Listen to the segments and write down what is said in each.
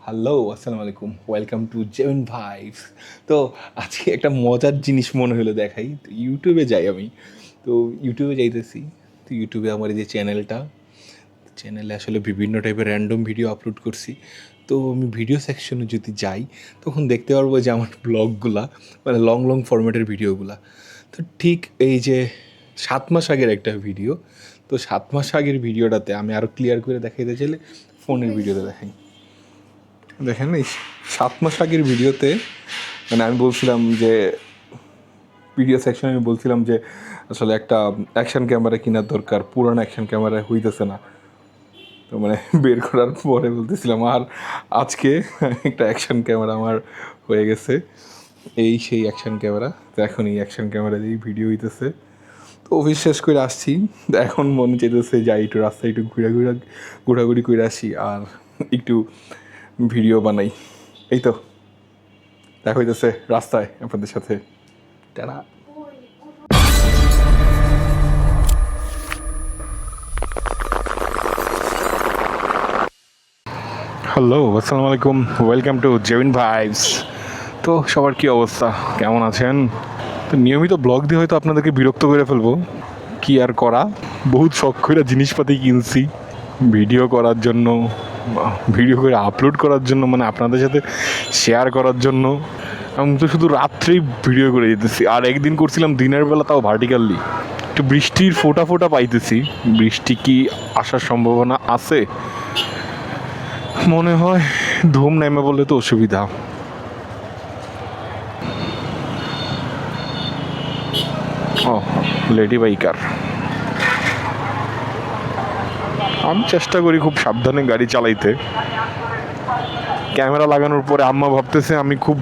Hello, আসসালামু আলাইকুম। Welcome to Jemin vibes. তো আজকে একটা মজার জিনিস মনে হলো দেখাই। তো ইউটিউবে যাই আমি। তো ইউটিউবে যাইতেছি। তো ইউটিউবে আমার এই যে চ্যানেলে আসলে বিভিন্ন টাইপের র্যান্ডম ভিডিও আপলোড করছি। তো আমি ভিডিও সেকশনে যদি যাই, তখন দেখতে পারবো যে আমার ব্লগগুলা মানে লং লং ফরম্যাটের ভিডিওগুলা। তো ঠিক এই যে ৭ মাস আগের একটা ভিডিও। তো ৭ মাস আগের ভিডিওটাতে আমি আরও ক্লিয়ার করে দেখাইতে চাইলে ফোনের ভিডিওতে দেখাই। দেখেন এই ৭ মাস আগের ভিডিওতে মানে আমি বলছিলাম যে ভিডিও সেকশনে আমি বলছিলাম যে আসলে একটা অ্যাকশন ক্যামেরা কেনার দরকার, পুরানো অ্যাকশন ক্যামেরা হইতেছে না। তো মানে বের করার পরে বলতেছিলাম আর আজকে একটা অ্যাকশন ক্যামেরা আমার হয়ে গেছে, এই সেই অ্যাকশন ক্যামেরা। তো এখন এই অ্যাকশন ক্যামেরা দিয়েই ভিডিও হইতেছে। তো অফিস শেষ করে আসছি, তো এখন মনে চাইতেছে যাই একটু রাস্তায় একটু ঘোরাঘুরি করে আসি আর একটু ভিডিও বানাই। এই তো দেখা হইতেছে রাস্তায় আপনাদের সাথে। টাটা। হ্যালো, আসসালামু আলাইকুম। Welcome to Jemin vibes. তো সবার কী অবস্থা, কেমন আছেন? তো নিয়মিত ব্লগ দিয়ে হয়তো আপনাদেরকে বিরক্ত করে ফেলবো, কি আর করা। বহুত শখ করে জিনিসপাতি কিনছি ভিডিও করার জন্য, ভিডিও করে আপলোড করার জন্য, মানে আপনাদের সাথে শেয়ার করার জন্য। আমি তো শুধু রাত্রেই ভিডিও করে দিতেছি, আর একদিন করছিলাম দিনের বেলা, তাও ভার্টিক্যালি। একটু বৃষ্টির ফোঁটা ফোঁটা পাইতেছি। বৃষ্টি কি আসার সম্ভাবনা আছে? মনে হয় ধুম নেমে বললে তো অসুবিধা। ও, লেডি বাইকার। আমি চেষ্টা করি খুব সাবধানে গাড়ি চালাইতে। ক্যামেরা লাগানোর পরে আম্মা ভাবতেছে আমি খুব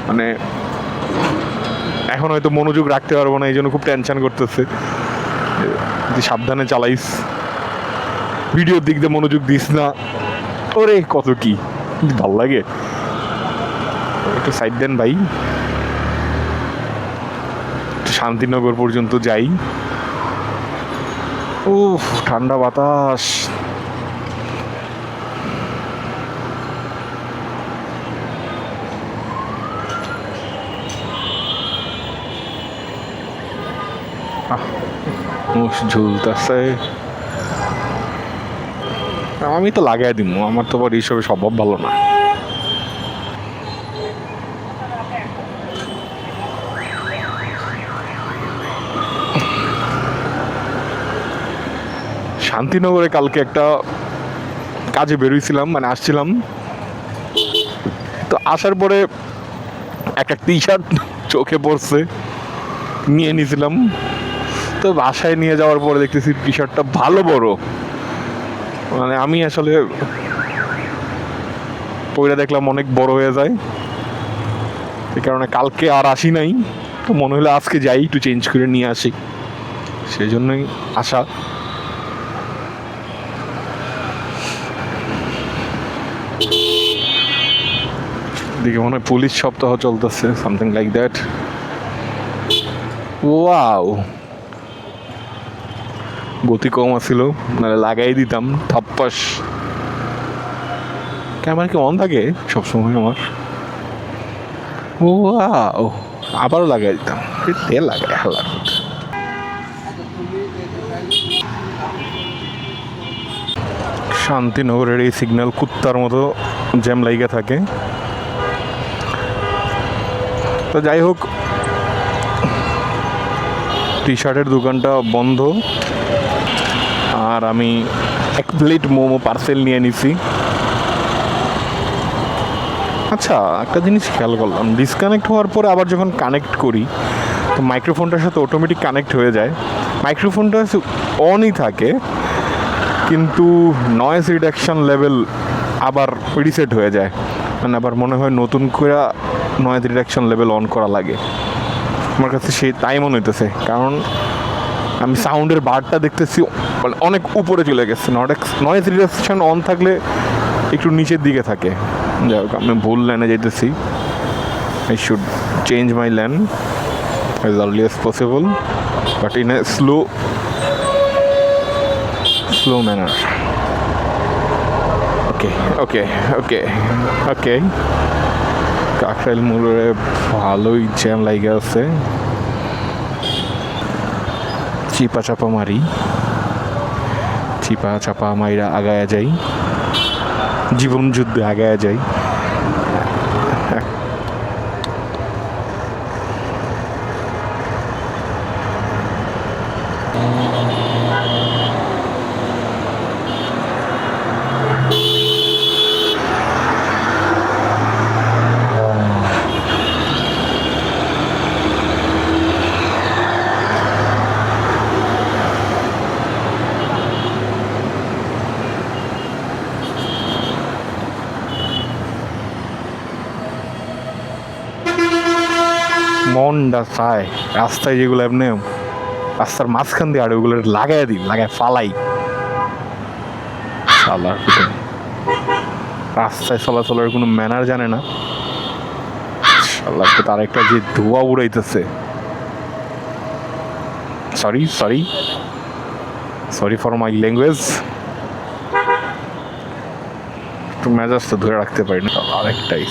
মানে এখন হয়তো মনোযোগ রাখতে পারবো না, এই জন্য খুব টেনশন করতেছে যে সাবধানে চালাইস, ভিডিওর দিক দিয়ে মনোযোগ দিস না। ওরে কত কি ভাল লাগে। একটু সাইড দেন ভাই, শান্তিনগর পর্যন্ত যাই। ও ঠান্ডা বাতাস। ঝুলতেছে। আমি তো লাগাই দিব, আমার তো আবার এইসবে স্বভাব ভালো না। শান্তিনগরে কালকে একটা কাজে বেরোইছিলাম, মানে আসছিলাম। তো আসার পরে একটা টি শার্ট চোখে পড়ছে, নিয়ে নিয়েছিলাম। তো বাসায় নিয়ে যাওয়ার পরে দেখতেছি টি শার্টটা ভালো বড়, মানে আমি আসলে পরে দেখলাম অনেক বড় হয়ে যায়। এই কারণে কালকে আর আসি নাই। তো মনে হলো আজকে যাই একটু চেঞ্জ করে নিয়ে আসি, সেই জন্যই আসা। দিকে মনে হয় পুলিশ সপ্তাহ চলতেছে, সামথিং লাইক দ্যাট। ওয়াও, গতি কম আছিল, নাহলে লাগাই দিতাম থাপ্পাস। ক্যামেরা কি অন থাকে সবসময় আমার? ওয়াও, আবারও লাগাই দিতাম, তেল লাগাই হালার। শান্তিনগরের এই সিগন্যাল কুত্তার মতো জ্যাম লাইগা থাকে। তো যাই হোক, টি শার্টের দোকানটা বন্ধ, আর আমি 1 প্লেট মোমো পার্সেল নিয়ে নিছি। আচ্ছা, একটা জিনিস খেয়াল করলাম, ডিসকানেক্ট হওয়ার পরে আবার যখন কানেক্ট করি, তো মাইক্রোফোনটার সাথে অটোমেটিক কানেক্ট হয়ে যায়। মাইক্রোফোনটা অনই থাকে, কিন্তু নয়েজ রিডাকশন লেভেল আবার রিসেট হয়ে যায়। মানে আবার মনে হয় নতুন করে নয়েজ রিডাকশন লেভেল অন করা লাগে। আমার কাছে সেই তাই মনে হইতেছে, কারণ আমি সাউন্ডের বারটা দেখতেছি মানে অনেক উপরে চলে গেছে। নয়েজ রিডাকশন অন থাকলে একটু নিচের দিকে থাকে। যাই হোক, আমি ভুল লাইনে যেতেছি। I should change my LAN as early as possible, but in a slow manner. Okay. ওকে ওকে ওকে ওকে কাকরাইল মোড়ে ভালোই জ্যাম লাগে আছে চিপা চাপা মারি চিপা চাপা মাইরা আগায়া যাই জীবন যুদ্ধে আগায়া যাই মনটা চায় রাস্তায় যেগুলো এমনি রাস্তার মাঝখান দিয়ে আর ওগুলো লাগাই দিই লাগায় ফালাই শালার পুতে রাস্তায় চলাচলের কোনো ম্যানার জানে না শালার পুতে আরেকটা যে ধোঁয়া উড়াইতেছে sorry sorry sorry for my language একটু মেজাজটা ধরে রাখতে পারি না আরেকটাই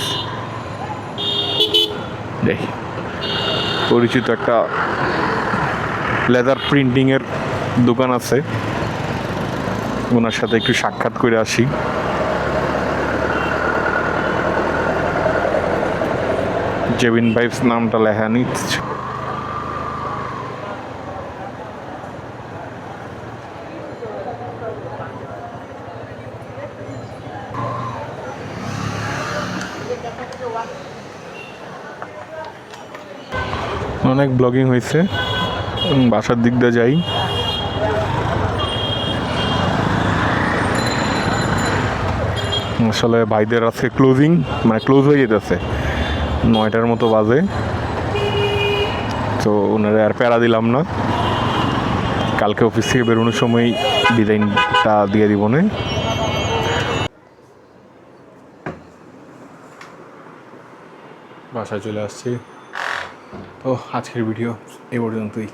দেখি পরিচিত একটা লেদার প্রিন্টিংয়ের দোকান আছে ওনার সাথে একটু সাক্ষাৎ করে আসি জেবিন ভাইবস নামটা লেখা নিচ্ছে অনেক ব্লগিং হয়েছে বাসার দিক দিয়ে যাই আসলে ভাইদের আজকে ক্লোজিং মানে ক্লোজ হয়ে যেতেছে 9টার মতো বাজে তো ওনারা আর প্যারা দিলাম না কালকে অফিস থেকে বেরোনোর সময় ডিজাইনটা দিয়ে দিব না বাসায় চলে আসছি তো আজকের ভিডিও এই পর্যন্তই